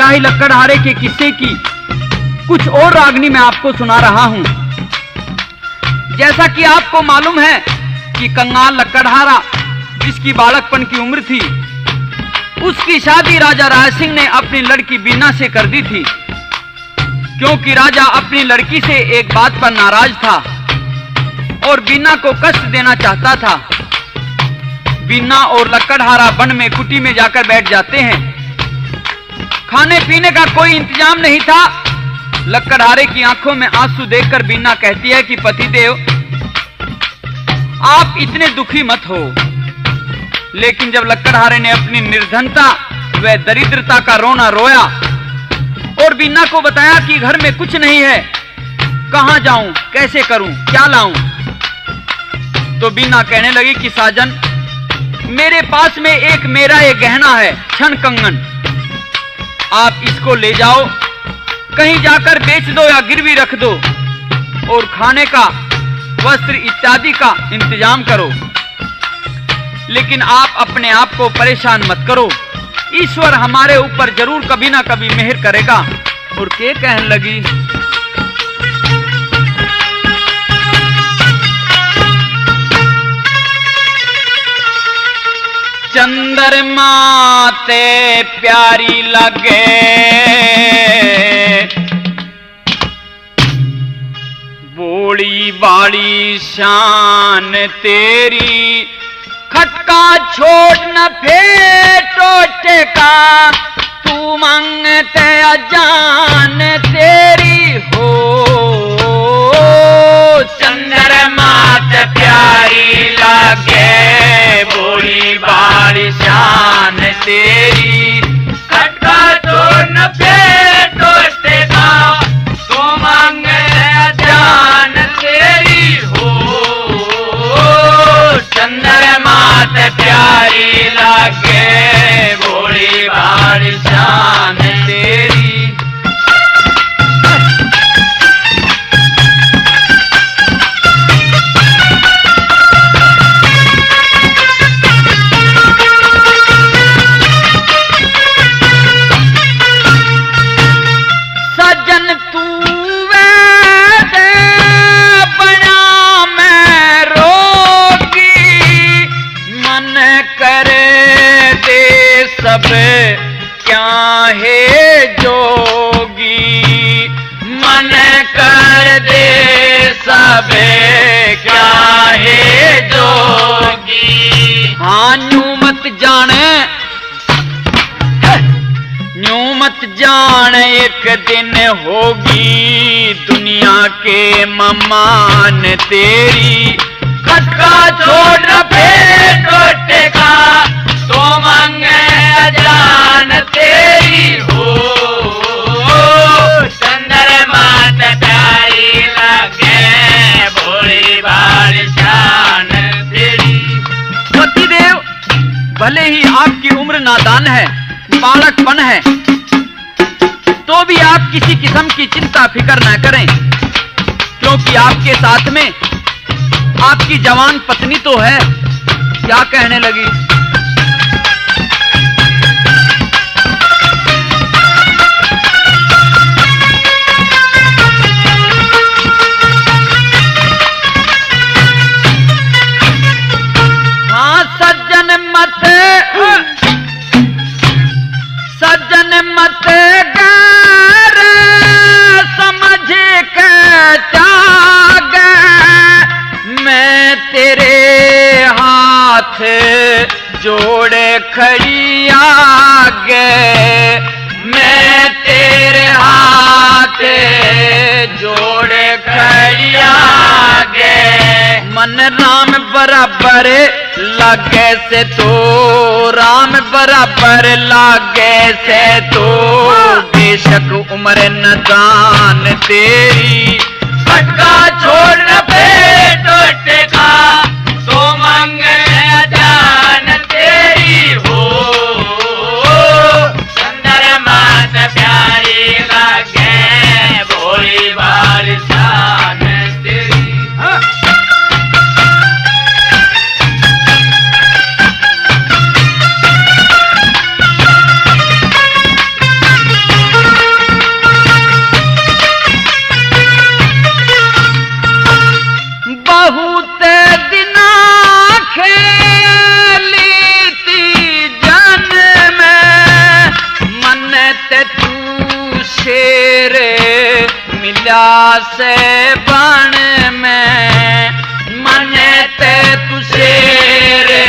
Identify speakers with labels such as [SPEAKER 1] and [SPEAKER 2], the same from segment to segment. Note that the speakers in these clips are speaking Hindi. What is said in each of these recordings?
[SPEAKER 1] शाही लक्कड़हारे के किस्से की कुछ और रागनी मैं आपको सुना रहा हूं। जैसा कि आपको मालूम है कि कंगाल लक्कड़हारा जिसकी बालकपन की उम्र थी, उसकी शादी राजा राय सिंह ने अपनी लड़की बीना से कर दी थी, क्योंकि राजा अपनी लड़की से एक बात पर नाराज था और बीना को कष्ट देना चाहता था। बीना और लक्कड़हारा वन में कुटी में जाकर बैठ जाते हैं। खाने पीने का कोई इंतजाम नहीं था। लक्कड़हारे की आंखों में आंसू देखकर बीना कहती है कि पतिदेव, आप इतने दुखी मत हो। लेकिन जब लक्कड़हारे ने अपनी निर्धनता व दरिद्रता का रोना रोया और बीना को बताया कि घर में कुछ नहीं है, कहां जाऊं, कैसे करूं, क्या लाऊं, तो बीना कहने लगी कि साजन, मेरे पास में मेरा एक गहना है, क्षण कंगन, आप इसको ले जाओ, कहीं जाकर बेच दो या गिरवी रख दो और खाने का, वस्त्र इत्यादि का इंतजाम करो। लेकिन आप अपने आप को परेशान मत करो, ईश्वर हमारे ऊपर जरूर कभी ना कभी मेहर करेगा। और के कहने लगी, चंद्रमा ते प्यारी लगे, बोली बाली शान तेरी, खटका छोड़ न फेटो टेका, तू मांगते अजान तेरी हो। चंद्रमा ते प्यारी लगे, बोली बाली शान तेरी, खटका छोड़ न फेटो टेका, तू मांगते अजान तेरी हो। चंद्रमा ते प्यारी लगे, बोली बाली शान तेरी। सजन तू वैदे बना मैं रोगी, मन करे दे सब क्या है जोगी, मन कर दे सब क्या है जोगी। हाँ न्यू मत जाने, न्यू मत जान, एक दिन होगी दुनिया के ममान तेरी, खटका छोड़ फेटो टेका, तो मांगे अजान तेरी हो। चंद्रमा ते प्यारी लगे, भोली बाली शान तेरी। पतिदेव, भले ही आपकी उम्र नादान है, बालकपन है, तो भी आप किसी किस्म की चिंता फिक्र न करें, क्योंकि आपके साथ में आपकी जवान पत्नी तो है। क्या कहने लगी, हाँ सज्जन मत, सज्जन मत गर समझ के त्याग, मैं तेरे हाथ जोड़े खड़ी आगे, मैं तेरे हाथ जोड़े खड़ी आगे। मन राम बराबर लागे से तो, राम बराबर लागे से तो, बेशक उम्र नदान तेरी, खटका छोड़ फेटो टेका, तो मांगे अजान तेरी हो। चंद्रमा ते प्यारी लगे, भोली बाली शान तेरी। से बन में मने ते तुझे रे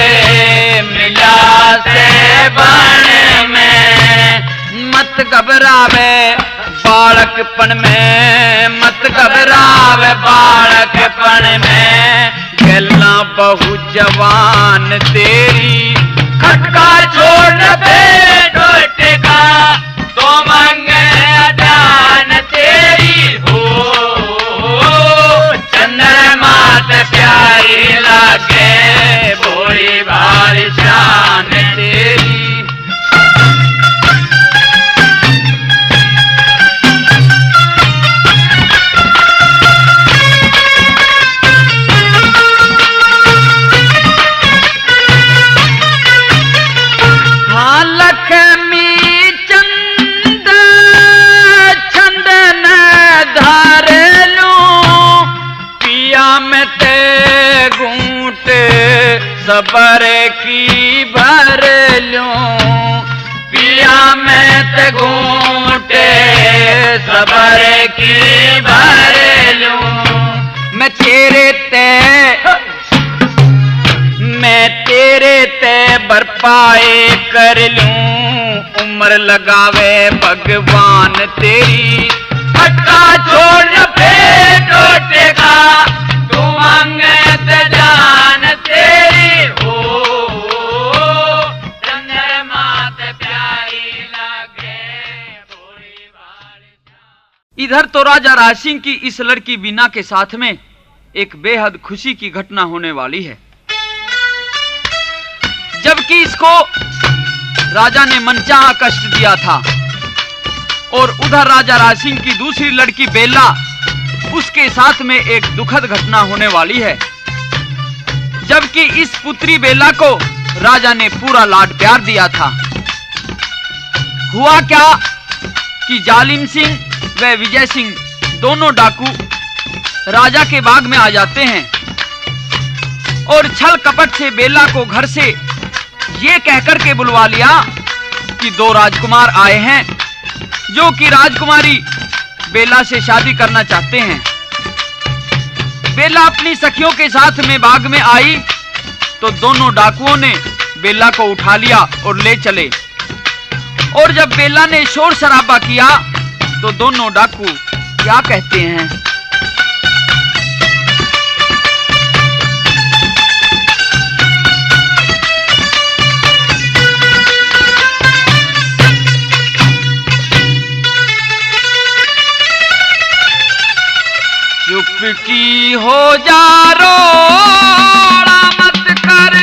[SPEAKER 1] मिला से बन में मत घबरावे बालकपन में मत घबरावे बालकपन में गल्ला बहु जवान तेरी खटका छोड़ दे टोटका तो मंगे अजान तेरी हो चंद्रमा ते प्यारी लागे भोली भारी शान तेरी। सबर की भर लूं पिया मैं ते घूंटे सबर की भर लूं मैं तेरे ते बरपाए कर लूं उम्र लगावे भगवान तेरी खटका छोड़ पे टोटेगा तू मांगे ते जान तेरी हो चंद्रमा ते प्यारी लगे भोली भारी। इधर तो राजा राज सिंह की इस लड़की बीना के साथ में एक बेहद खुशी की घटना होने वाली है, जबकि इसको राजा ने मनचाहा कष्ट दिया था और उधर राजा राज सिंह की दूसरी लड़की बेला उसके साथ में एक दुखद घटना होने वाली है, जबकि इस पुत्री बेला को राजा ने पूरा लाड प्यार दिया था। हुआ क्या कि जालिम सिंह व विजय सिंह दोनों डाकू राजा के बाग में आ जाते हैं और छल कपट से बेला को घर से ये कहकर के बुलवा लिया कि दो राजकुमार आए हैं जो कि राजकुमारी बेला से शादी करना चाहते हैं। बेला अपनी सखियों के साथ में बाग में आई तो दोनों डाकुओं ने बेला को उठा लिया और ले चले, और जब बेला ने शोर शराबा किया तो दोनों डाकू क्या कहते हैं। चुपकी हो जा रोड़ा मत कर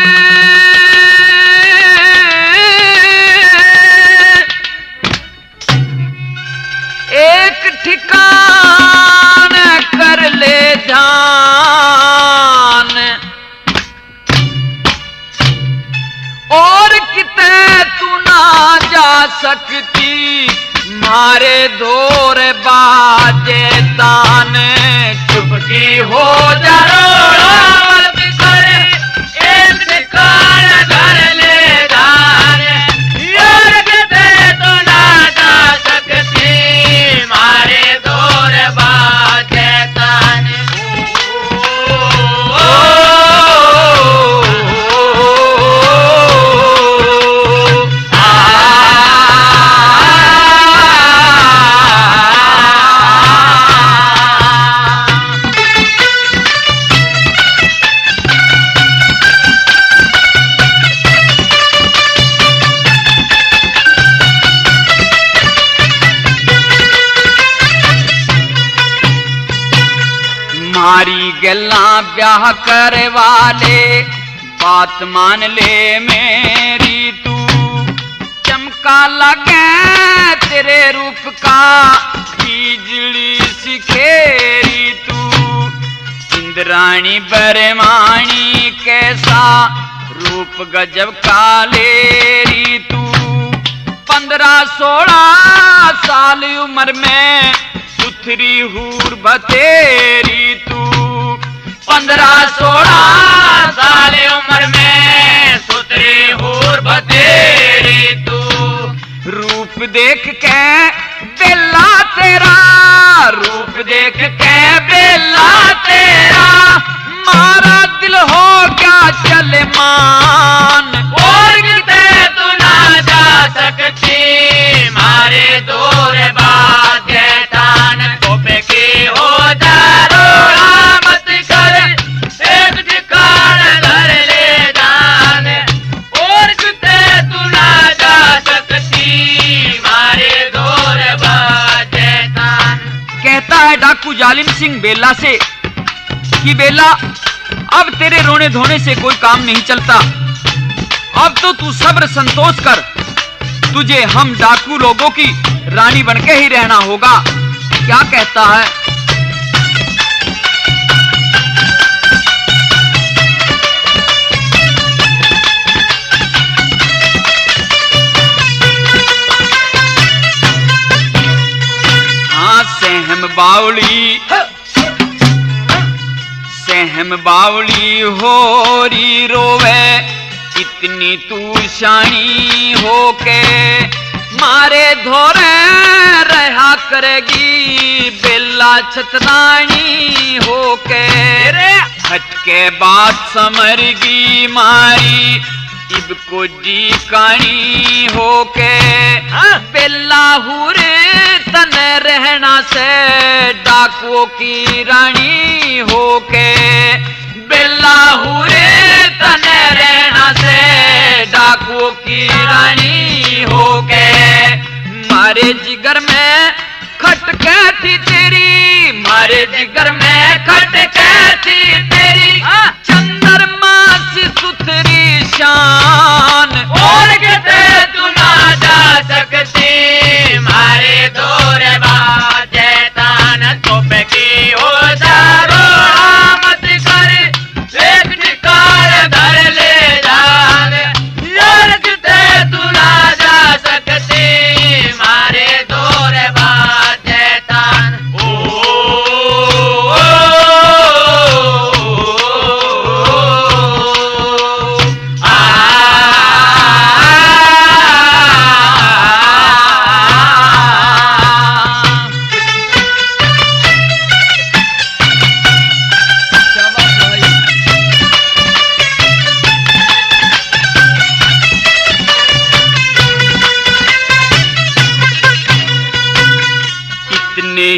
[SPEAKER 1] एक ठिकान कर ले ध्यान और किते तू ना जा सकती मारे दौर बाजे तान। चुपकी हो जा मत कर एक ठिकान कर ले ध्यान और किते तू ना जा सकती मारे दौर बाजे तान। मारी गल्ला ब्याह करे वाले बात मान ले मेरी तू चमका लगे तेरे रूप का बिजली सिखेरी तू इंद्राणी बरमाणी कैसा रूप गजब कालेरी तू 15-16 साल उम्र में सुथरी हूर बतेरी तू 15-16 साल उम्र में सुथरी हूर बतेरी तू रूप देख के बेला तेरा रूप देख के बेला तेरा मारा दिल हो गया चले मान।
[SPEAKER 2] और किते तू ना जा सकती मारे दूर बात तान तोपे की हो जा रोड़ा मत कर एक ठिकान धर ले जान। और किते तू ना जा सकती मारे दूर बात तान।
[SPEAKER 1] कहता है डाकू जालिम सिंह बेला से कि बेला अब तेरे रोने धोने से कोई काम नहीं चलता, अब तो तू सब्र संतोष कर, तुझे हम डाकू लोगों की रानी बनके ही रहना होगा। क्या कहता है? हाँ सहम बावली होरी रोवे इतनी तू शानी होके मारे धोरे रहा करेगी बेला छतरानी होके। हटके बात समरगी मारी इब को जी कानी होके बेला हुरे तन रहना से डाकुओं की रानी होके। बेला हुरे तन रहना से डाकुओं की रानी होके। मारे जिगर में खटके थी तेरी मारे जिगर में खटके थी तेरी चंद्रमा सी सुथरी शान।
[SPEAKER 2] और किते तू ना जा सकती मारे दूर बात तान तोपे की हो जा रोड़ा मत कर एक ठिकान धर ले जान। और किते तू ना जा सकती मारे दूर बात तान।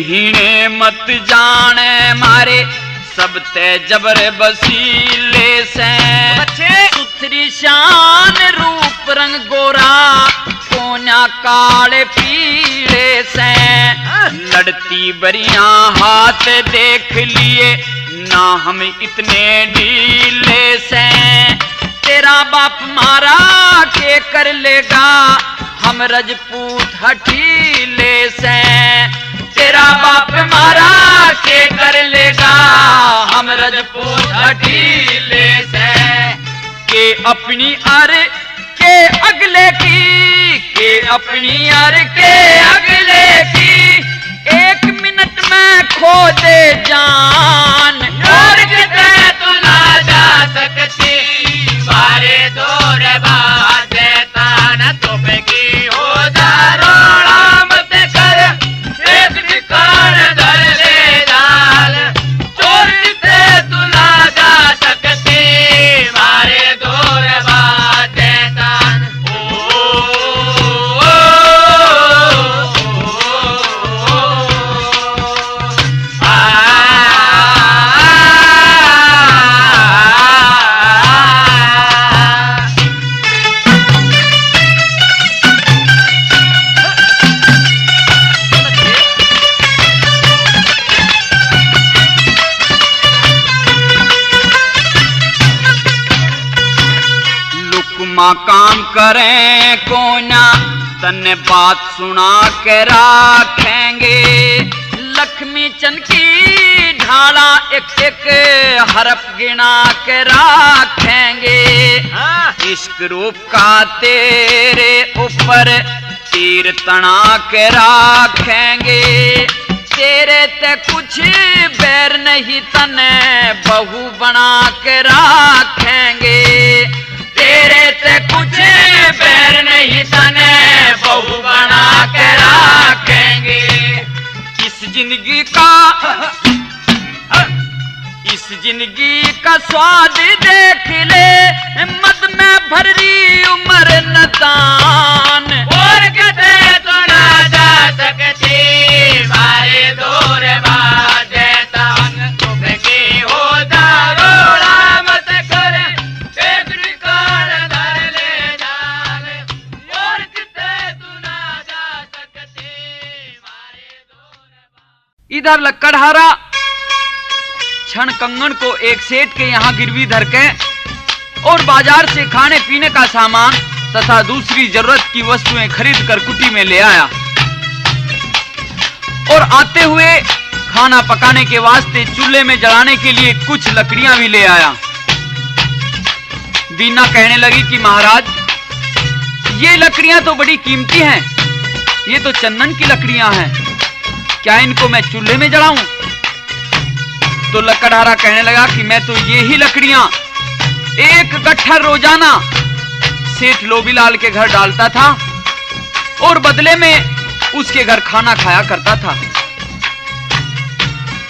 [SPEAKER 1] हीने मत जाने मारे सब ते जबर बसीले से सुथरी शान रूप रंग गोरा कोना काले पीले से। लड़ती बरियां हाथ देख लिए ना हम इतने ढीले से। तेरा बाप मारा के कर लेगा हम रजपूत हठीले से। तेरा बाप मारा के कर लेगा हम रजपूत हठीले से। के अपनी आर के अगले की के अपनी आर के अगले की एक मिनट में खो दे जान।
[SPEAKER 2] और किते तू ना जा सकती मारे दूर बात तान तोपे की हो जा रोड़ा मत कर एक ठिकान धर ले जान। चोर किते तू ना जा सकती मारे दूर बात तान।
[SPEAKER 1] माँ काम करें कोना तन्ने बात सुना के राखेंगे। लक्ष्मी चंद की ढाला एक एक हरफ गिना के राखेंगे। इश्क रूप का तेरे ऊपर तीर तना के राखेंगे। तेरे ते कुछ बैर नहीं तने बहू बना के राखेंगे। तेरे से कुछ बैर नहीं तने बहू बना के रखेंगे। इस जिंदगी का स्वाद देख ले, मद में भर रही उम्र नदान।
[SPEAKER 2] और कदे तो ना जा सकती मारे दूर बाजे तन, तुमकी हो दारोड़ा मत कर, एक निकाल धर ले जाने। और कदे तू ना जा सकती मारे दूर।
[SPEAKER 1] इधर लक्कड़हारा क्षण कंगन को एक सेठ के यहाँ गिरवी धर के और बाजार से खाने पीने का सामान तथा दूसरी जरूरत की वस्तुएं खरीद कर कुटी में ले आया और आते हुए खाना पकाने के वास्ते चूल्हे में जलाने के लिए कुछ लकड़ियां भी ले आया। बीना कहने लगी कि महाराज ये लकड़ियां तो बड़ी कीमती हैं, ये तो चंदन की लकड़ियां हैं, क्या इनको मैं चूल्हे में जलाऊं? तो लक्कड़हारा कहने लगा कि मैं तो ये ही लकड़ियां एक गट्ठर रोजाना सेठ लोबीलाल के घर डालता था और बदले में उसके घर खाना खाया करता था।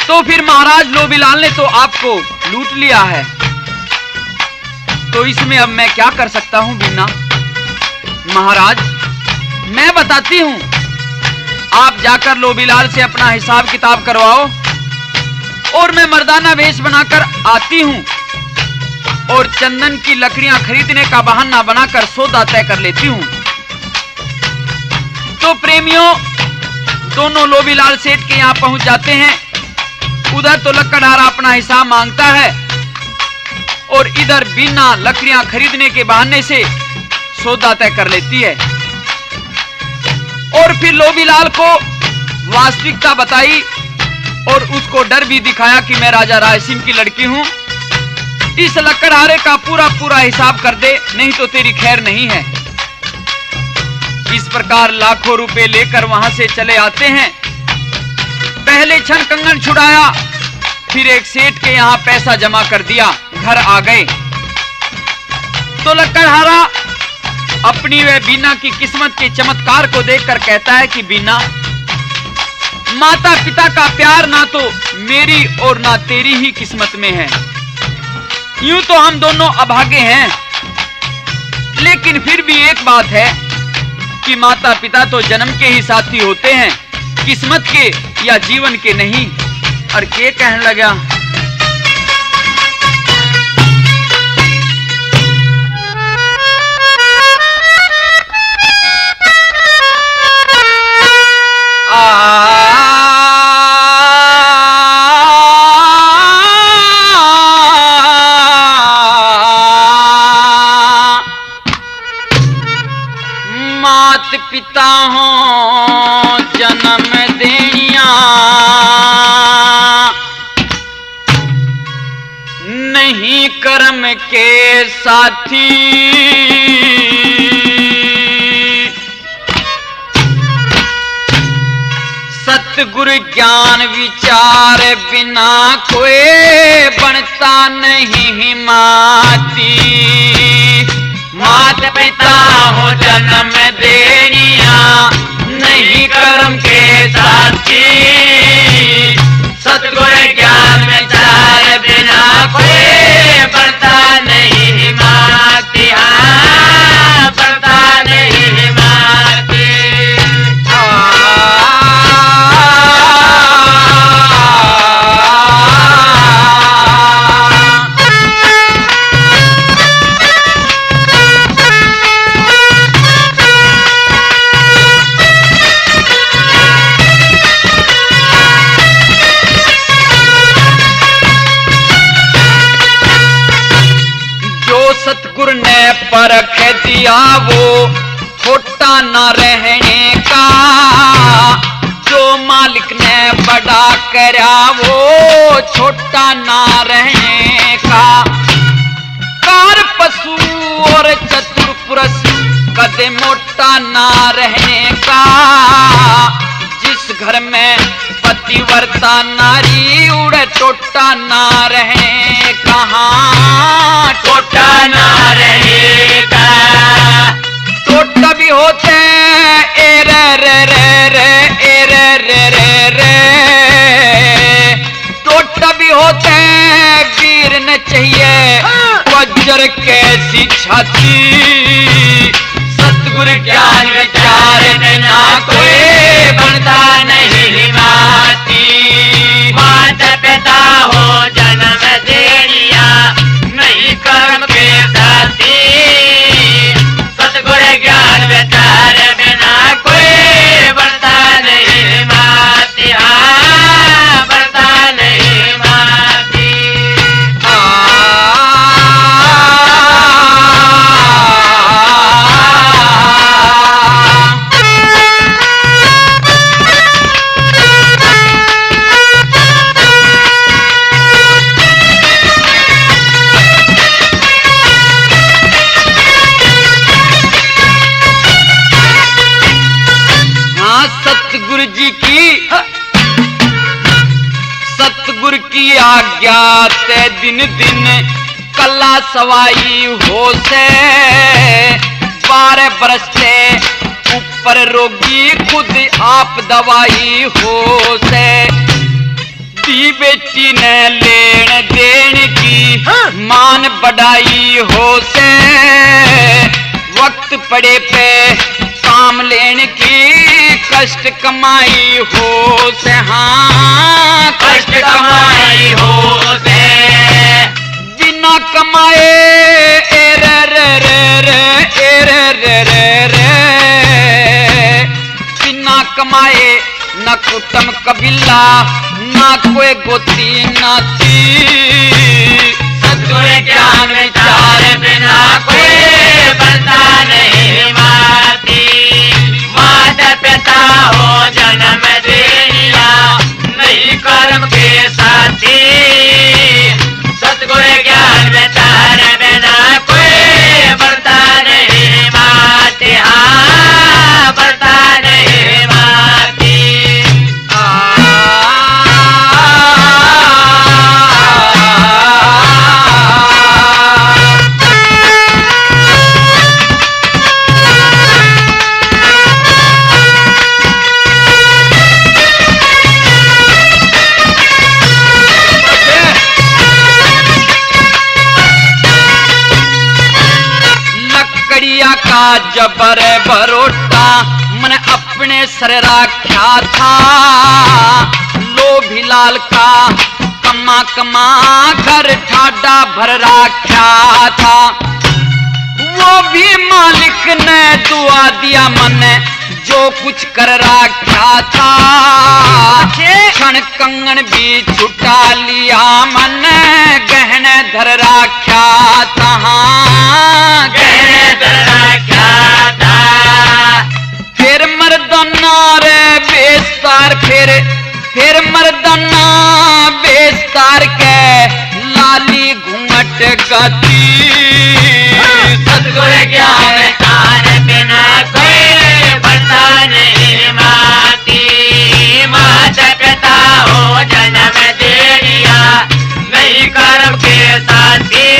[SPEAKER 1] तो फिर महाराज लोबीलाल ने तो आपको लूट लिया है, तो इसमें अब मैं क्या कर सकता हूं बीना? महाराज मैं बताती हूं, आप जाकर लोबीलाल से अपना हिसाब किताब करवाओ और मैं मर्दाना वेश बनाकर आती हूं और चंदन की लकड़ियां खरीदने का बहाना बनाकर सौदा तय कर लेती हूं। तो प्रेमियों दोनों लोबीलाल सेठ के यहां पहुंच जाते हैं। उधर तो लक्कड़हारा अपना हिसाब मांगता है और इधर बीना लकड़ियां खरीदने के बहाने से सौदा तय कर लेती है और फिर लोबीलाल को वास्तविकता बताई और उसको डर भी दिखाया कि मैं राजा रायसिंह की लड़की हूं, इस लक्कड़हारे का पूरा पूरा हिसाब कर दे, नहीं तो तेरी खैर नहीं है। इस प्रकार लाखों रुपए लेकर वहां से चले आते हैं। पहले क्षण कंगन छुड़ाया, फिर एक सेठ के यहां पैसा जमा कर दिया, घर आ गए। तो लक्कड़हारा अपनी व बीना की किस्मत के चमत्कार को देखकर कहता है कि बीना, माता पिता का प्यार ना तो मेरी और ना तेरी ही किस्मत में है। यूं तो हम दोनों अभागे हैं, लेकिन फिर भी एक बात है कि माता पिता तो जन्म के ही साथी होते हैं, किस्मत के या जीवन के नहीं। और क्या कहने लगा? मात पिता हो जन्म देनिया, नहीं कर्म के साथी, सतगुरु ज्ञान विचार बिना कोई बनता नहीं माती। मात पिता हो जन्म देनिया, नहीं कर्म के साथी, सतगुरु ज्ञान विचार बिना कोई बनता नहीं माती। हाँ बनता नहीं माती। सतगुरु ने परख दिया वो छोटा न रहने का, जो मालिक ने बड़ा करा वो छोटा न रहने का। कार पशु और चतुर पुरुष कदे मोटा न रहने का, जिस घर में पतिव्रता नारी उड़े टोटा न रहे कहाँ, टोटा न रहेगा। टोटा भी होते ए रे रे रे रे ए रे रे रे रे होते वीर न चाहिए वज्र कैसी छाती। सतगुरु ज्ञान विचार बिना कोई बनता नहीं माती।
[SPEAKER 2] माता पिता हो जन्म दे दिया नहीं कर्म के साथी। सतगुरु ज्ञान विचार बिना कोई बनता नहीं माती। हाँ, बनता नहीं माती।
[SPEAKER 1] सतगुरु की आज्ञा ते दिन दिन कला सवाई हो से। 12 बरस से ऊपर रोगी खुद आप दवाई हो से। दी बेटी ने लेन देन की मान बढ़ाई हो से। वक्त पड़े पे काम लेने की कष्ट कमाई हो से। हाँ,
[SPEAKER 2] कष्ट कमाई हो से।
[SPEAKER 1] बिना कमाए ए रे रे रे रे ए रे रे रे रे। बिना कमाए न कुटुम कबीला न कोई गोती नाती।
[SPEAKER 2] सतगुरु ज्ञान विचार बिना कोई बनता नहीं माती। माता पिता हो जन्म दे दिया नहीं कर्म के साथी। सतगुरु ज्ञान विचार बिना कोई बनता नहीं माती। हाँ, बनता नहीं माती।
[SPEAKER 1] लकड़िया का जबर भरोटा मन अपने सर रखा था। लोभी लाल का कमा कमा घर ठाडा भर रखा था। वो भी मालिक ने दुआ दिया मन जो कुछ कर रखा था। क्षण कंगन भी छुटा लिया मन गहने धर रखा था।
[SPEAKER 2] गहने धर रखा था।
[SPEAKER 1] फिर मर्दाना रे बेस्तार फिर मर्दाना बेस्तार के लाली घूंघट गाती।
[SPEAKER 2] सतगुरु ज्ञान विचार बिना कोई बनता नहीं माती। माता पिता हो जन्म दे दिया नहीं कर्म के साथी।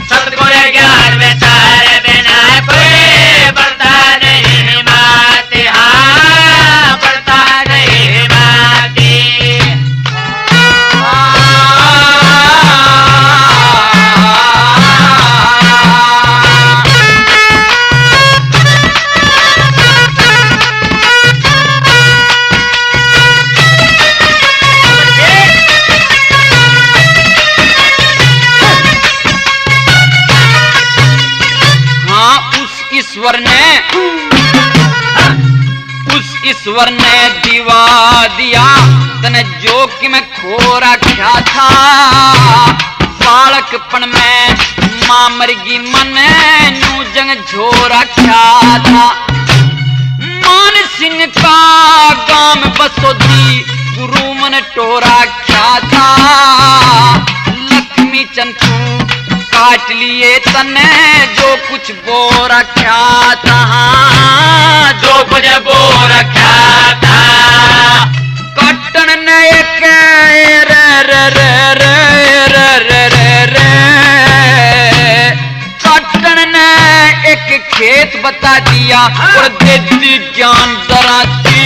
[SPEAKER 2] सतगुरु ज्ञान विचार बिना कोई बनता नहीं माती। हाँ, बनता नहीं माती।
[SPEAKER 1] ईश्वर ने दीवा दिया तने जो कि मैं खो रखा था। बालकपन में मां मरगी मन नू जंग झो रखा था। मान सिंह का गांव बसोदी गुरु मन टोरा क्या था। लक्ष्मी चंदू काट लिए तने जो कुछ बो रखा था।
[SPEAKER 2] जो कुछ बो रखा था।
[SPEAKER 1] कटन ने एक रे रे रे रे रे रे रे कटन ने एक खेत बता दिया और देती ज्ञान दराती।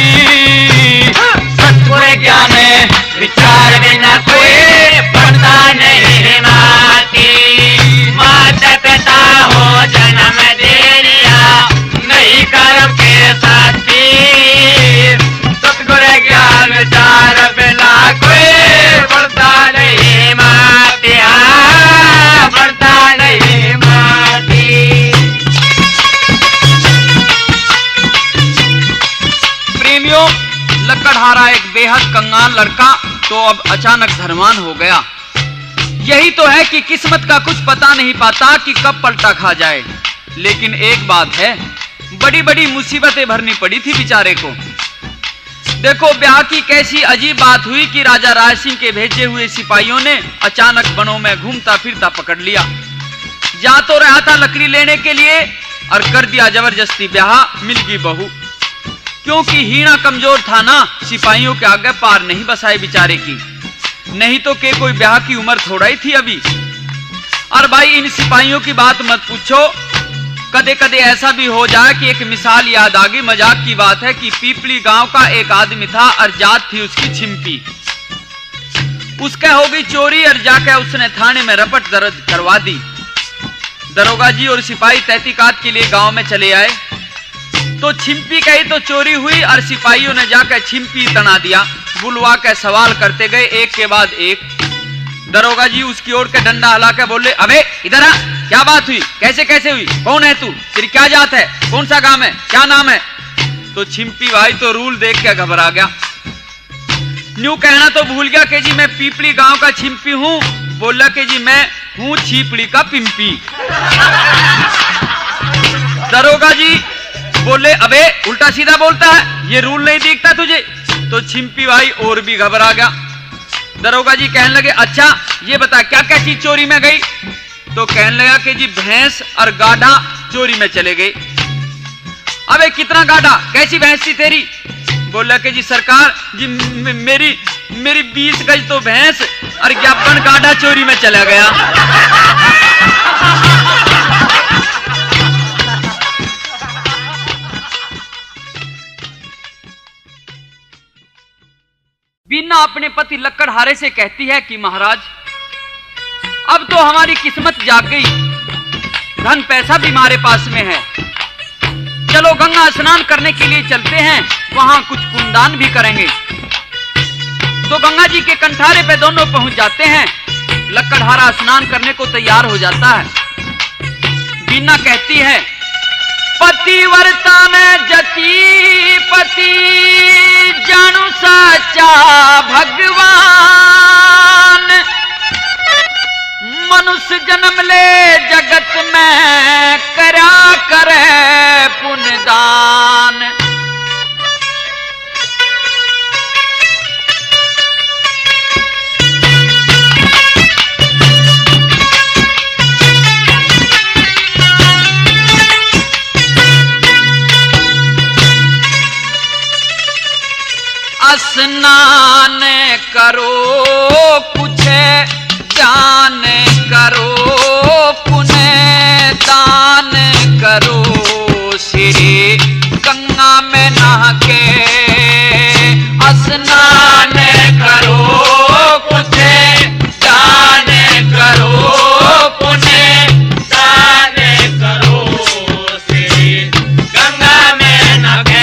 [SPEAKER 2] सतगुरु ज्ञान विचार बिना कोई पड़ता नहीं माटी। माता पिता हो जन्म दे दिया नहीं कर्म के साथी। सतगुरु ज्ञान विचार बिना कोई पड़ता नहीं माटी। पड़ता नहीं माटी।
[SPEAKER 1] प्रेमियों, लकड़हारा एक बेहद कंगाल लड़का तो अब अचानक धनवान हो गया। यही तो है कि किस्मत का कुछ पता नहीं पाता कि कब पलटा खा जाए। लेकिन एक बात है, बड़ी बड़ी मुसीबतें भरनी पड़ी थी बेचारे को। देखो ब्याह की कैसी अजीब बात हुई कि राजा राय सिंह के भेजे हुए सिपाहियों ने अचानक बनों में घूमता फिरता पकड़ लिया। जा तो रहा था लकड़ी लेने के लिए और कर दिया जबरदस्ती ब्याह, मिल गई बहू। क्योंकि हीना कमजोर था ना, सिपाहियों के आगे पार नहीं बसाए बेचारे की। नहीं तो के कोई ब्याह की उम्र थोड़ा ही थी अभी। और भाई इन सिपाहियों की बात मत पूछो, कदे कदे ऐसा भी हो जाए कि एक मिसाल याद आ गई। मजाक की बात है कि पीपली गांव का एक आदमी था और जात थी उसकी छिंपी। उसके हो गई चोरी और जाकर उसने थाने में रपट दर्ज करवा दी। दरोगा जी और सिपाही तहकीकात के लिए गांव में चले आए तो छिंपी कही तो चोरी हुई और सिपाहियों ने जाकर छिंपी तना दिया। बुलवा के सवाल करते गए एक के बाद एक। दरोगा जी उसकी ओर के डंडा हिला के बोले, अबे इधर आ, क्या बात हुई, कैसे कैसे हुई, कौन है तू, तेरी क्या जात है, कौन सा गांव है, क्या नाम है। तो छिंपी भाई तो रूल देख के घबरा गया। न्यू कहना तो भूल गया कि जी मैं पीपली गांव का छिंपी हूं। बोला कि जी मैं हूं छिपली का पिंपी। दरोगा जी बोले, अबे उल्टा सीधा बोलता है, ये रूल नहीं दिखता तुझे। तो छिंपी भाई और भी घबरा गया। दरोगा जी कहने लगे, अच्छा ये बता क्या क्या चीज चोरी में गई। तो कहने लगा कि जी भैंस और गाढ़ा चोरी में चले गए। अबे कितना गाढ़ा, कैसी भैंस थी तेरी। बोला कि जी सरकार जी मेरी 20 गज तो भैंस और 51 गाढ़ा चोरी में चला गया। बीना अपने पति लकड़हारे से कहती है कि महाराज अब तो हमारी किस्मत जाग गई, धन पैसा भी हमारे पास में है, चलो गंगा स्नान करने के लिए चलते हैं, वहां कुछ पुण्यदान भी करेंगे। तो गंगा जी के कंठारे पे दोनों पहुंच जाते हैं। लकड़हारा स्नान करने को तैयार हो जाता है। बीना कहती है, पतिव्रता में जती पति जानू सच्चा भगवान। मनुष्य जन्म ले जगत में करा करे पुण्यदान। स्नान करो कुछ दान करो, पुण्य दान करो, श्री गंगा में नहा के स्नान करो कुछ दान करो, पुण्य दान करो, श्री गंगा में नहा के।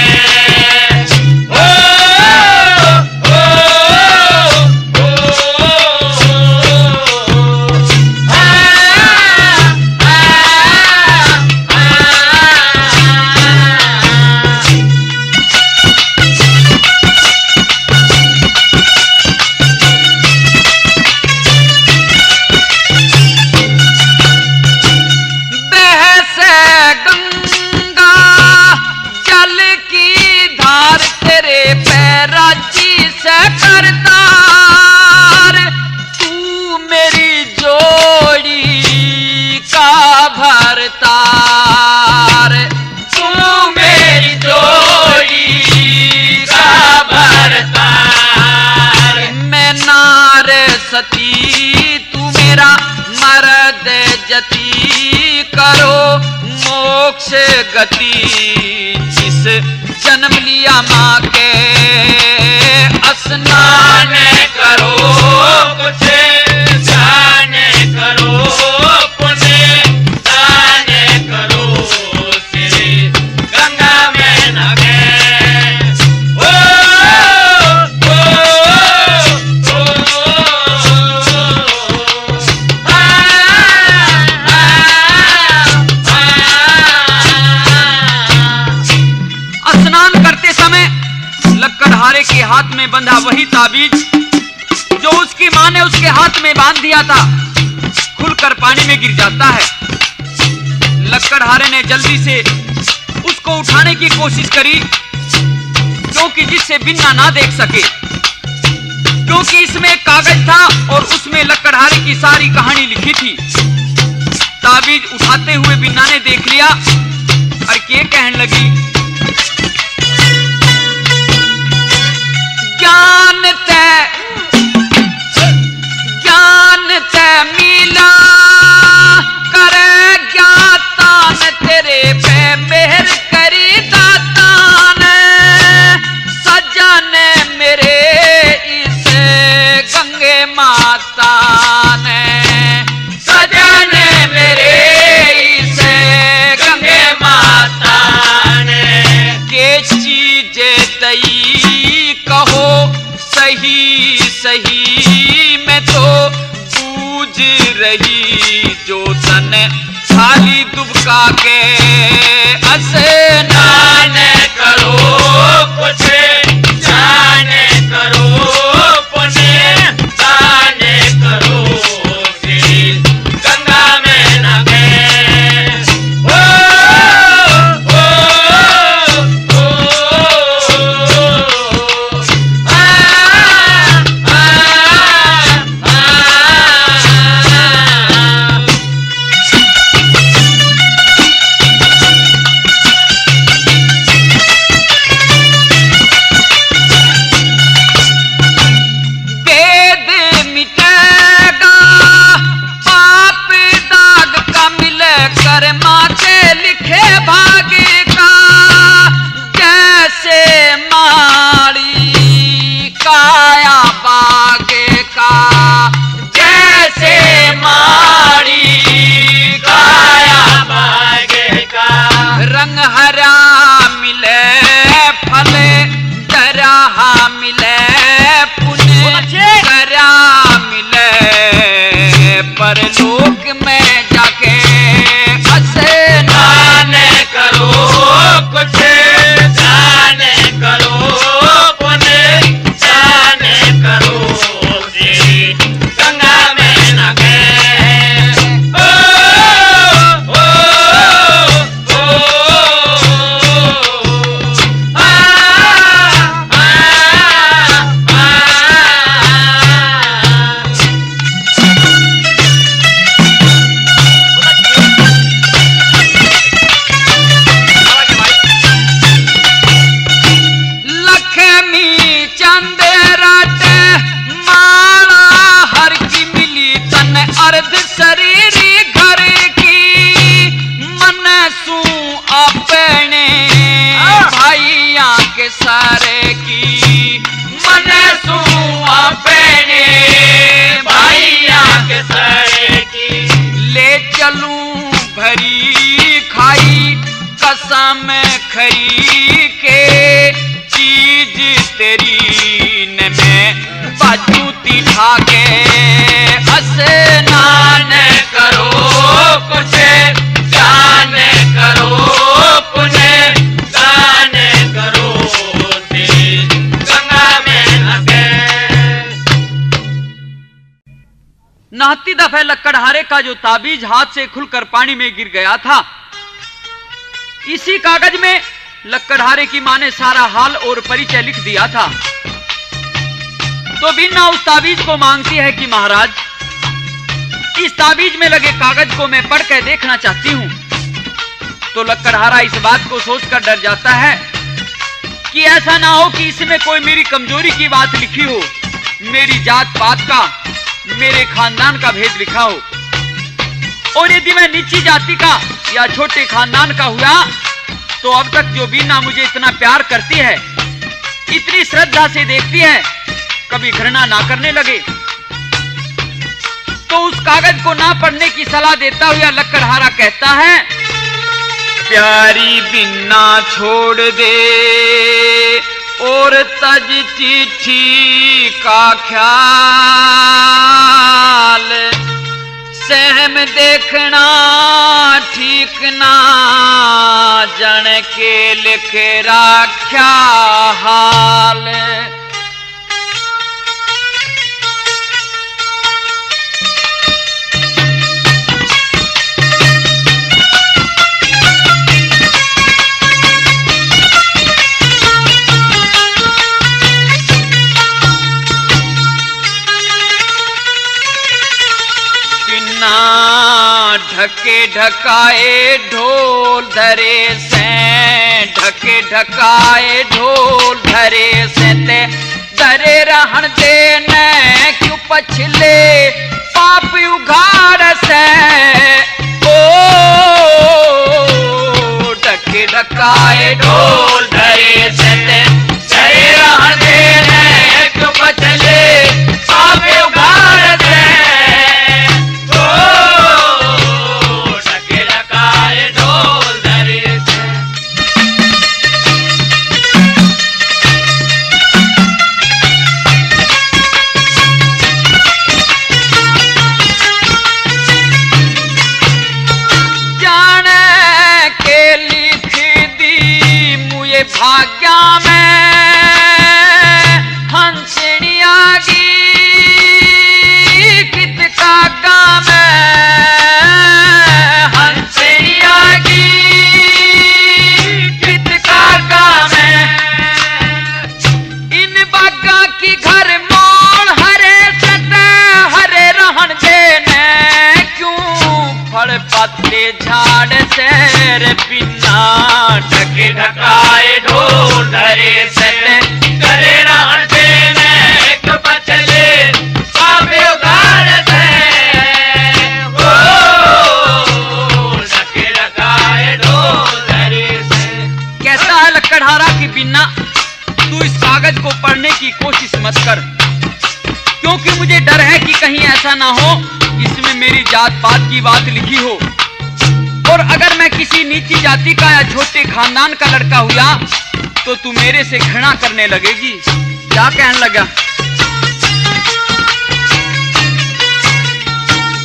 [SPEAKER 1] सती तू मेरा मर्द जती, करो मोक्ष गति, जिस जन्म लिया माँ के स्नान कर बंधा वही ताबीज जो उसकी मां ने उसके हाथ में बांध दिया था खुलकर पानी में गिर जाता है। लक्कड़हारे ने जल्दी से उसको उठाने की कोशिश करी, क्योंकि जिससे बिन्ना ना देख सके, क्योंकि इसमें कागज था और उसमें लक्कड़हारे की सारी कहानी लिखी थी। ताबीज उठाते हुए बिन्ना ने देख लिया और ये कहने लगी, ज्ञान ते मिला करे ज्ञाता ने तेरे पे मेहर करी दाता ने, सजन मेरे इस गंगे माता ने, सजन मेरे इस गंगे माता ने, के चीजे दई कहो सही सही मैं तो बूझ रही जो तन खाली दुबका के स्नान करो कुछ जाने करो पुण्य जाने करो गंगा में न परलोक में जाके स्नान करो कुछ जाने करो पुण्य जाने करो गंगा में न अर्ध शरीरी घर की मन सू अपने भाइया के सारे की मन सू अपने भाइया के सारे की ले चलूं भरी खाई कसम खरी के चीज तेरी ने मैं बाजूती ठाके स्नान करो कुछ जाने करो पुण्य जाने करो गंगा में नहाती दफे लक्कड़हारे का जो ताबीज हाथ से खुलकर पानी में गिर गया था, इसी कागज में लक्कड़हारे की मां ने सारा हाल और परिचय लिख दिया था। तो बिन्ना उस ताबीज को मांगती है कि महाराज, इस ताबीज में लगे कागज को मैं पढ़ कर देखना चाहती हूं। तो लक्कड़हारा इस बात को सोचकर डर जाता है कि ऐसा ना हो कि इसमें कोई मेरी कमजोरी की बात लिखी हो, मेरी जात पात का, मेरे खानदान का भेद लिखा हो, और यदि मैं नीची जाति का या छोटे खानदान का हुआ तो अब तक जो बिन्ना मुझे इतना प्यार करती है, इतनी श्रद्धा से देखती है, कभी घृणा ना करने लगे। तो उस कागज को ना पढ़ने की सलाह देता हुआ लक्कड़हारा कहता है, प्यारी बिन्ना छोड़ दे और तज चिट्ठी का ख्याल, सहम देखना ठीक ना जन के लिख राख्या हाल, बिना ढके ढकाए ढोल धरे से, ढके ढकाए ढोल धरे से ते धरे रहन देने क्यों पछले पाप उघाड़ से। ओ ढके ढकाए ढोल धरे से ते धरे रहन देने क्यों पछले पाप उघाड़ से। भाग्या में हंसनी आगी कित कागा में, हंसनी आगी कित कागा में। इन बागा की घर मोड़ हरे सतह हरे रहन देने क्यों फल पत्ते झाड़ से रे बिना ढके ढकाए ढोल धरे से करे रहन देने एक पछले पापे उघाड़ से। ओ ढके ढकाए ढोल धरे से। कहता है लकड़हारा कि बिना तू इस कागज को पढ़ने की कोशिश मत कर, क्योंकि मुझे डर है कि कहीं ऐसा ना हो इसमें मेरी जात पात की बात लिखी हो, और अगर मैं किसी नीची जाति का या छोटे खानदान का लड़का हुआ तो तू मेरे से घृणा करने लगेगी। क्या कहने लगा?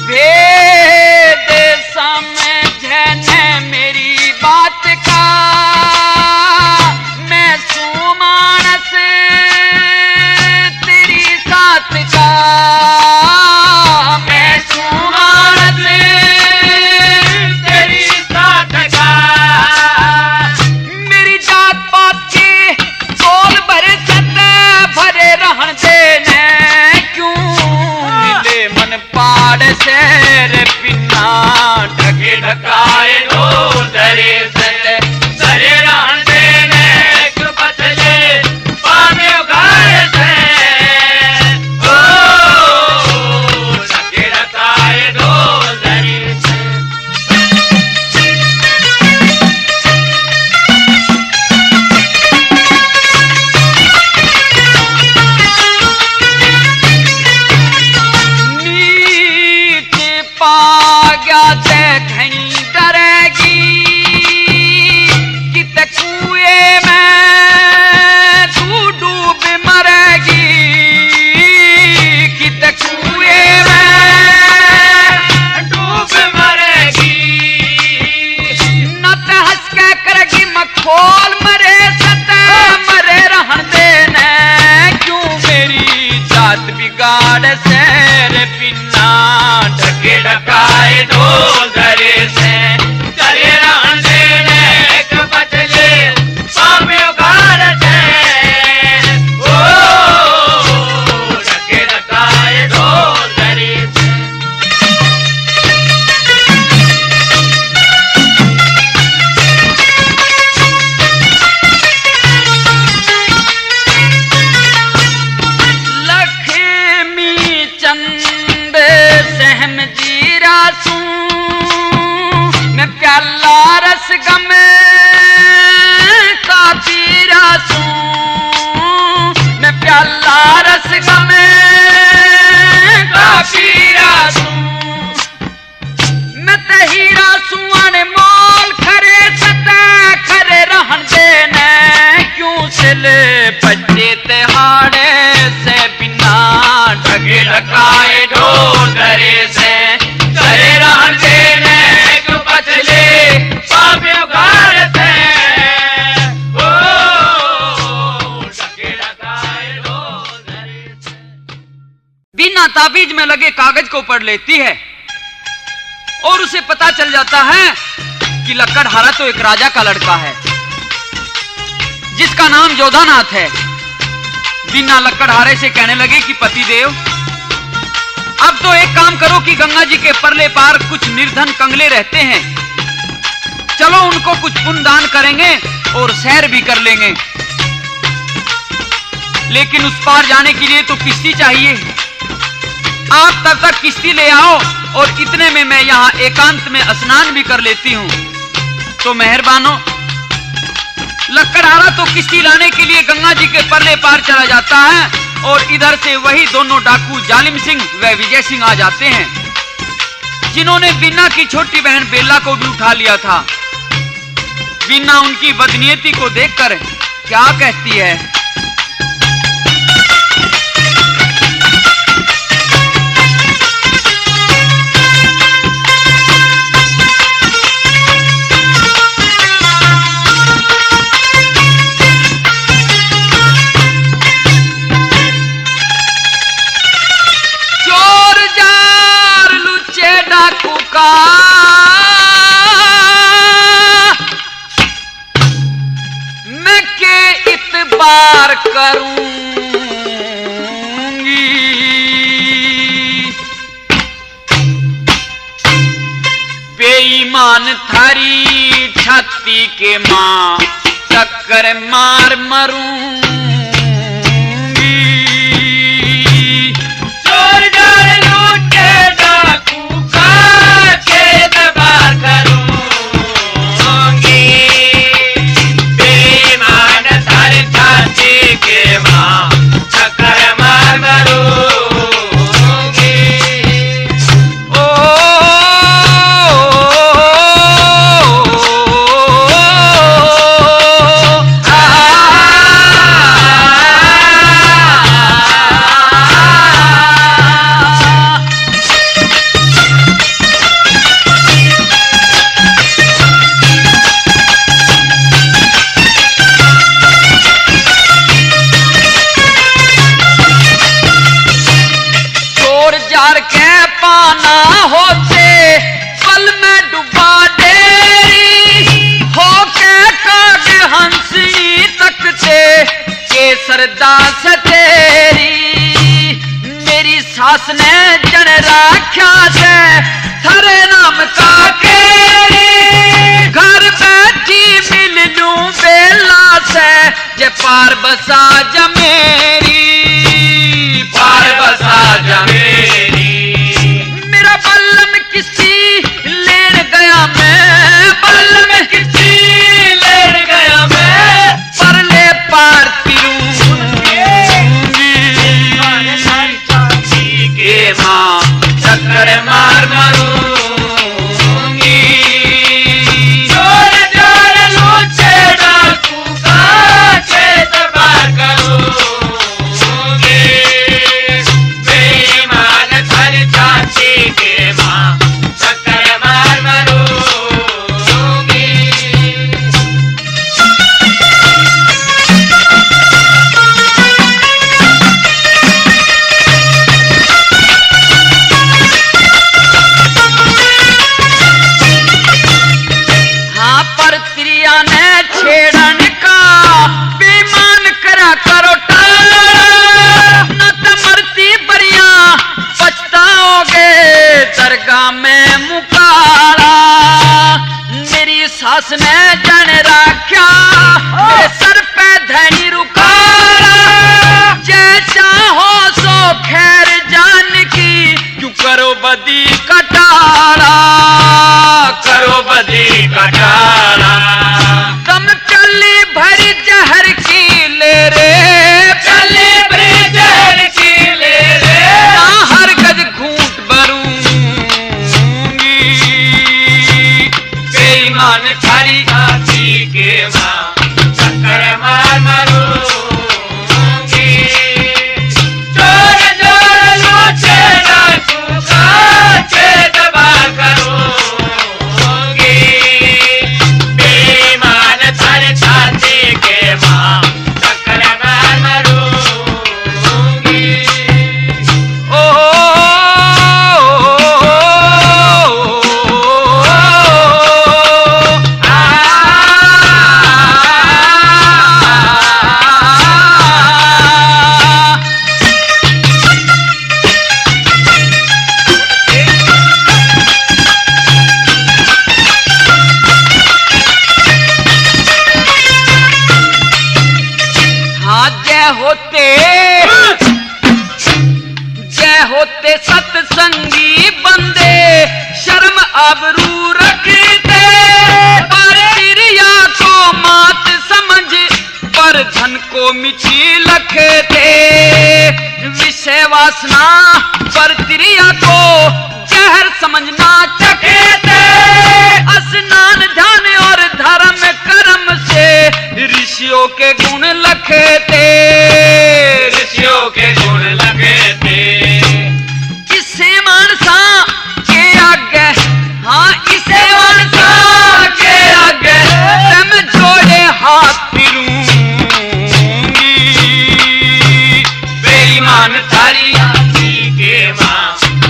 [SPEAKER 1] भेद समझने मेरी बात का मैं सुमानस तेरी साथ का, मैं सुमानस मेरी जात पात के बोल भरे सत भरे रहन देने क्यों मिले मन पाड़ से रे बिना ढके ढकाए ढोल धरे से धरे रहन देने क्यों पछले पापे उघाड़ से। ओ ढके ढकाए ढोल धरे से। पाग्या ते घनी डरेगी कित कुएं में तू डूब मरेगी, कित कुएं में डूब मरेगी। नत हंस के करेगी मखोल मरे सत मरे रहन देने क्यों मेरी जात बिगाड़ से रे बिना ढके ढकाए ढोल धरे से धरे रहन देने एक पछले पापे उघाड़ से। ओ ढके ढकाए ढोल धरे से। लक्ष्मी चंद सहम जीरा सू मैं प्याला रस गम का पीरा सू, मैं प्याला रस गम का पीरा सू। मैं तहीरा सुआने मोल खरे सता खरे रहन देने क्यों सिले बच्चे तिहाड़े से बिना ढके ढकाए ढोल धरे से धरे रहन देने क्यों पछले पापे उघाड़ से। ओ ढके ढकाए ढोल धरे से। बिना ताबीज में लगे कागज को पढ़ लेती है और उसे पता चल जाता है कि लकड़हारा तो एक राजा का लड़का है जिसका नाम जोधानाथ है। बिना लकड़हारे से कहने लगे कि पतिदेव अब तो एक काम करो कि गंगा जी के परले पार कुछ निर्धन कंगले रहते हैं, चलो उनको कुछ पुण्य दान करेंगे और सैर भी कर लेंगे। लेकिन उस पार जाने के लिए तो किश्ती चाहिए। आप तब तक किश्ती ले आओ और इतने में मैं यहाँ एकांत में स्नान भी कर लेती हूँ। तो मेहरबानो, लक्कड़हारा तो किश्ती लाने के लिए गंगा जी के परले पार चला जाता है और इधर से वही दोनों डाकू जालिम सिंह व विजय सिंह आ जाते हैं, जिन्होंने बीना की छोटी बहन बेला को भी उठा लिया था। बीना उनकी बदनीयती को देखकर क्या कहती है? मैं के इतबार करूंगी, बेईमान थारी छाती के मां टक्कर मार मरूंगी।
[SPEAKER 2] चोर जाल लूटे डाकू का के इतबार करूंगी, बेईमान थारी छाती के मां टक्कर मार मरूंगी।
[SPEAKER 1] जार के पाना होते पल में डुबा डेरी, हो के काग हंसी तकते केसर दास तेरी। मेरी सास ने जन राख्या से थरे नाम का केरी, घर बैठी मिल लूं बेला से जे पार बसा जमेरी,
[SPEAKER 2] पार बसा जमेरी।
[SPEAKER 1] मेरा बल्लम किसी लेन गया मैं,
[SPEAKER 2] बल्लम किसी लेन गया मैं,
[SPEAKER 1] परले पार तिरूंगी
[SPEAKER 2] के मां चक्कर मार मरूंगी। चोर जाल लूटे डाकू का इतबार करूंगी, बेईमान थारी छाती के मां चक्कर मार मरूंगी।
[SPEAKER 1] हाँ पर त्रिया ने छेड़न का बेईमान करा करो टाला, न तो मरती बरिया पछताओगे दरगाह में मुकाला। मेरी सास ने जन राख्या मेरे सर पे धनी रुकाला, जैसा हो सो खैर जान की क्यों करो बदी कटारा,
[SPEAKER 2] करो बदी कटारा।
[SPEAKER 1] दम चली भरी जहर की ले रे,
[SPEAKER 2] चले भरी जहर की ले रे,
[SPEAKER 1] ना हर गज घूंट भरूंगी।
[SPEAKER 2] बेईमान थारी छाती के मां चक्कर मार मरूंगी। चोर जाल लूटे डाकू का इतबार करूंगी, बेईमान थारी छाती के मां चक्कर मार मरूंगी।
[SPEAKER 1] ओ आबरू रखते, पर प्रिया को मात समझ पर धन को मिठी लखते। विषय वासना पर प्रिया को जहर समझना चखते। स्नान ध्यान और धर्म कर्म से ऋषियों के गुण लखते,
[SPEAKER 2] ऋषियों के गुण लखते।
[SPEAKER 1] इससे मानसा के आगे, हाँ इसे मानसा के आगे तम जोड़े हाथ फिरूंगी।
[SPEAKER 2] बेईमान थारी के माँ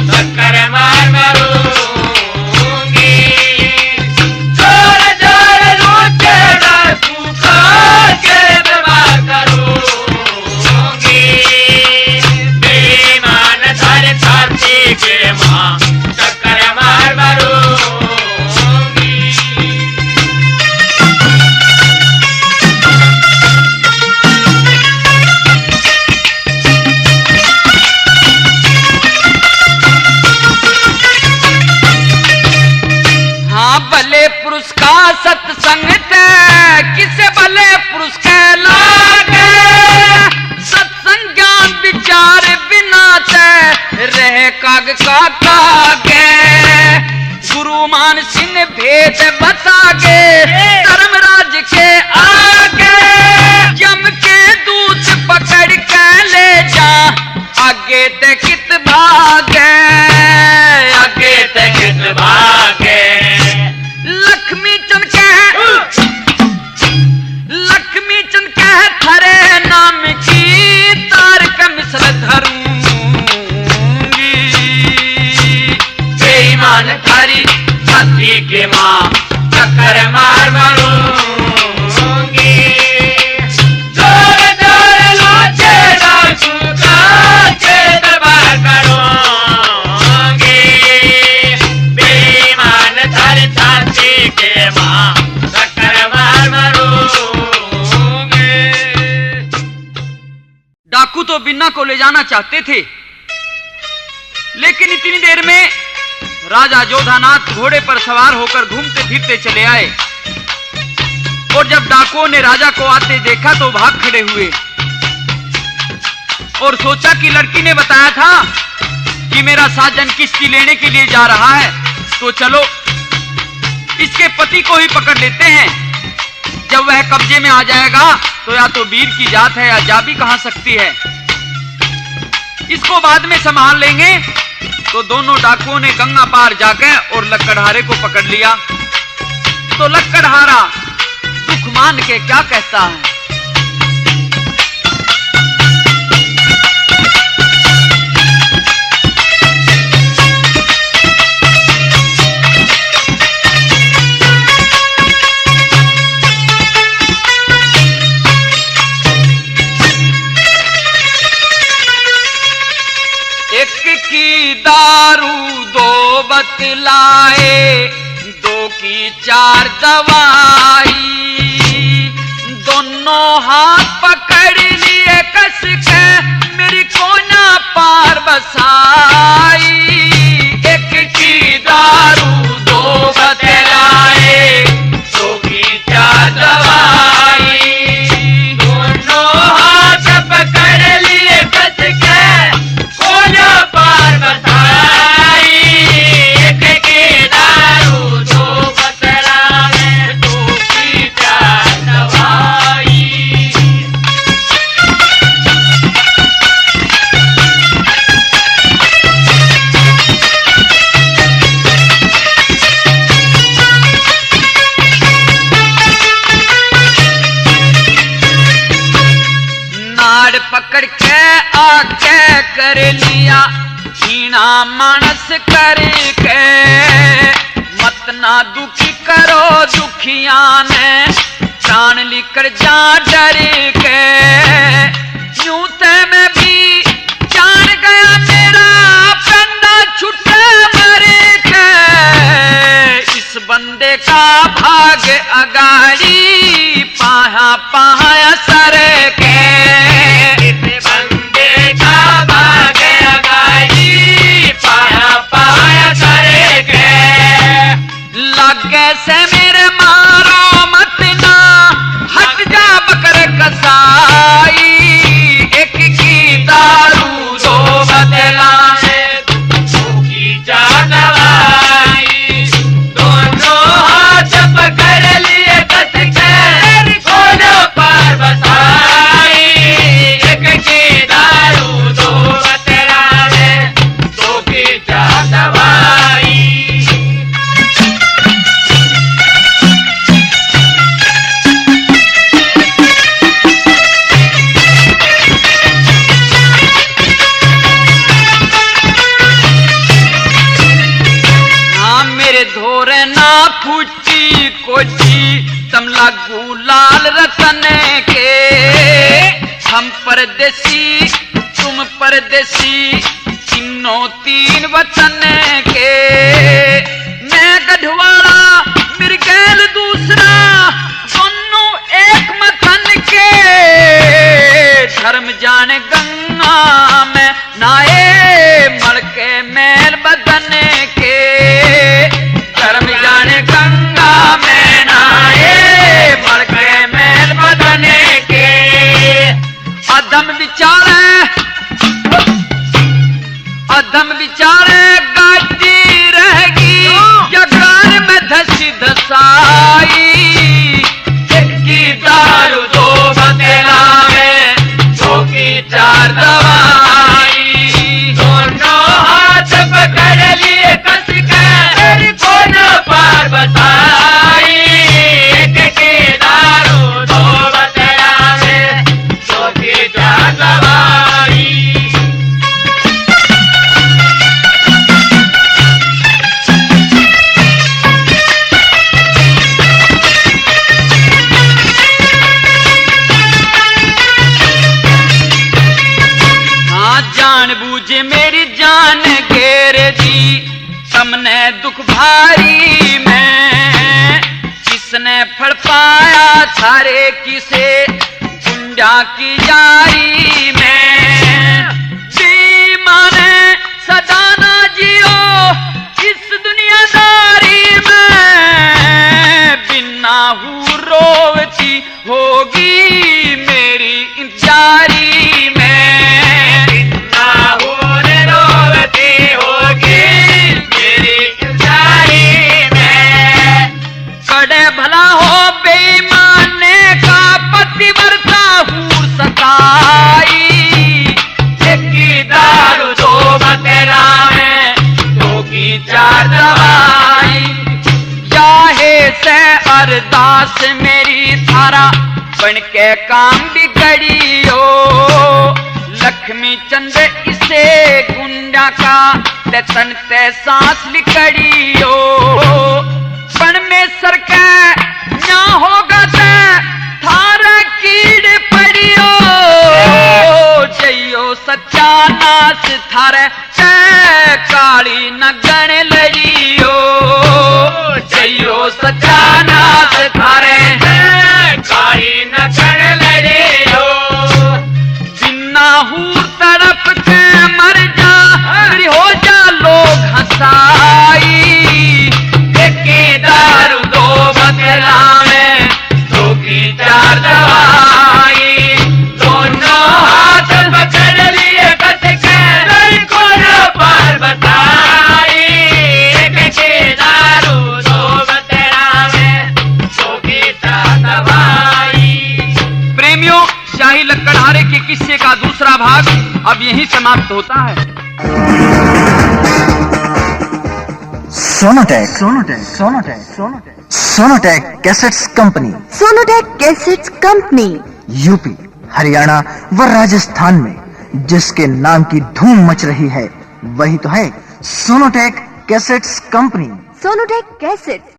[SPEAKER 2] टक्कर मार मरूंगी। जोर जोर लूटे डाकू खा के दबा करूंगी। बेईमान थारी छाती के माँ टक्कर मार मरूंगी।
[SPEAKER 1] हाँ भले पुरुष का सत्संग है, किसे भले पुरुष के लागे। सत्संग ज्ञान विचार बिना ते रह काग का कागे। गुरु मान सिंह भेद बतागे, धर्मराज के आगे। यम के दूत पकड़ के ले जा, आगे ते कित भागे,
[SPEAKER 2] आगे ते कित भागे।
[SPEAKER 1] लक्ष्मी चंद कह थरे नाम की तार का मिसल धरूंगी।
[SPEAKER 2] बेईमान थारी छाती के माँ टक्कर मार मरूंगी। जोर जोर लूटे डाकू खा के दबा करूंगी। बेईमान थारी छाती के माँ टक्कर मार मरूंगी।
[SPEAKER 1] डाकू तो बिन्ना को ले जाना चाहते थे, लेकिन इतनी देर में राजा जोधानाथ घोड़े पर सवार होकर घूमते फिरते चले आए। और जब डाकुओं ने राजा को आते देखा तो भाग खड़े हुए और सोचा कि लड़की ने बताया था कि मेरा साजन किश्ती लेने के लिए जा रहा है, तो चलो इसके पति को ही पकड़ लेते हैं। जब वह कब्जे में आ जाएगा तो या तो वीर की जात है या जा भी कहां सकती है, इसको बाद में संभाल लेंगे। तो दोनों डाकुओं ने गंगा पार जाकर और लक्कड़हारे को पकड़ लिया। तो लक्कड़हारा दुख मान के क्या कहता है, एक की दारू दो बतलाए, दो की चार दवाई। दोनों हाथ पकड़ लिए कस के मेरी कोना पार बसाई। एक की दारू दो बतलाए,
[SPEAKER 2] दो की चार दवाई। दोनों हाथ पकड़ लिए कस के कोना पार बसाई। एक की दारू दो बतलाए, दो की चार दवाई।
[SPEAKER 1] नाड़ पकड़ के आके कर लिया छीना मानस करके। मत ना दुखी करो दुखिया ने, प्राण लिकर जा डर के। यूं ते मैं भी जान गया मेरा बंदा छुटे मर के। इस बंदे का भाग अगाड़ी पाहा पाया सर के।
[SPEAKER 2] इस बंदे का भाग अगाड़ी पाया पाया सर के।
[SPEAKER 1] कैसे मेरे मारो मत ना, हट जा बकर कसाई, एक की दारू दो बतलाए,
[SPEAKER 2] दो की चार दवाई, दोनों हाथ पकड़ लिए कस के कोनों पर बसाई, एक की दारू दो बतलाए, दो की चार दवाई।
[SPEAKER 1] धोरे ना फूची कोची तमला गुलाल रतन के, हम परदेसी तुम परदेसी तीनों तीन वतन के, मैं गढ़वाला मिर्गैल दूसरा दोनों एक मथन के, धर्म जाने गंगा में नाए मल के मैल बदन के, धर्म जाने गंगा में नाए मल के मैल बदन के, अधम विचारे गाती रहेगी जगान में धसी धसाई, की दारू दो बतलावे, दो की चार दवाई,
[SPEAKER 2] दोनों हाथ पकड़ लिए कस के कोनों पर बसाई, एक की दारू दो बतलावे, दो की चार दवाई।
[SPEAKER 1] जानबूझे मेरी जान घेर दी तुमने दुख भारी में, किसने फड़ पाया थारे किसे गुंडा की यारी में, बेईमाने सदा ना जियो इस दुनियादारी में, बिना हूँ रोवती होगी मेरी इंतजारी में, भला हो बेईमाने का पतिव्रता हूर सताई,
[SPEAKER 2] एक की दारू दो बतलावे, दो की चार दवाई,
[SPEAKER 1] चाहे से अरदास मेरी थारा बन के काम बिगड़ियो, लक्ष्मी चंद इसे गुंडा का ते तन ते सांस लिकड़ियो, पण में सर के ना होगा ते थारा कीड़ पड़ियो, जइयो सच्चा नास थारे ते काली न गण लड़ियो, जइयो सच्चा नास थारे
[SPEAKER 2] काली न गण लड़ियो,
[SPEAKER 1] बिना हूर तड़प के मर जा हो जा लोग हंसाई, की दारू दो बतलावे,
[SPEAKER 2] दो की चार दवाई, दोनों हाथ पकड़ लिए कस के कोनों पर बसाई, एक की दारू दो बतलावे, दो की चार दवाई।
[SPEAKER 1] प्रेमियों, शाही लक्कड़हारे के किस्से का दूसरा भाग अब यहीं समाप्त होता है।
[SPEAKER 3] Sonotech cassettes company,
[SPEAKER 4] Sonotech cassettes company
[SPEAKER 3] UP, Haryana व राजस्थान में जिसके नाम की धूम मच रही है वही तो है Sonotech cassettes company.
[SPEAKER 4] Sonotech cassettes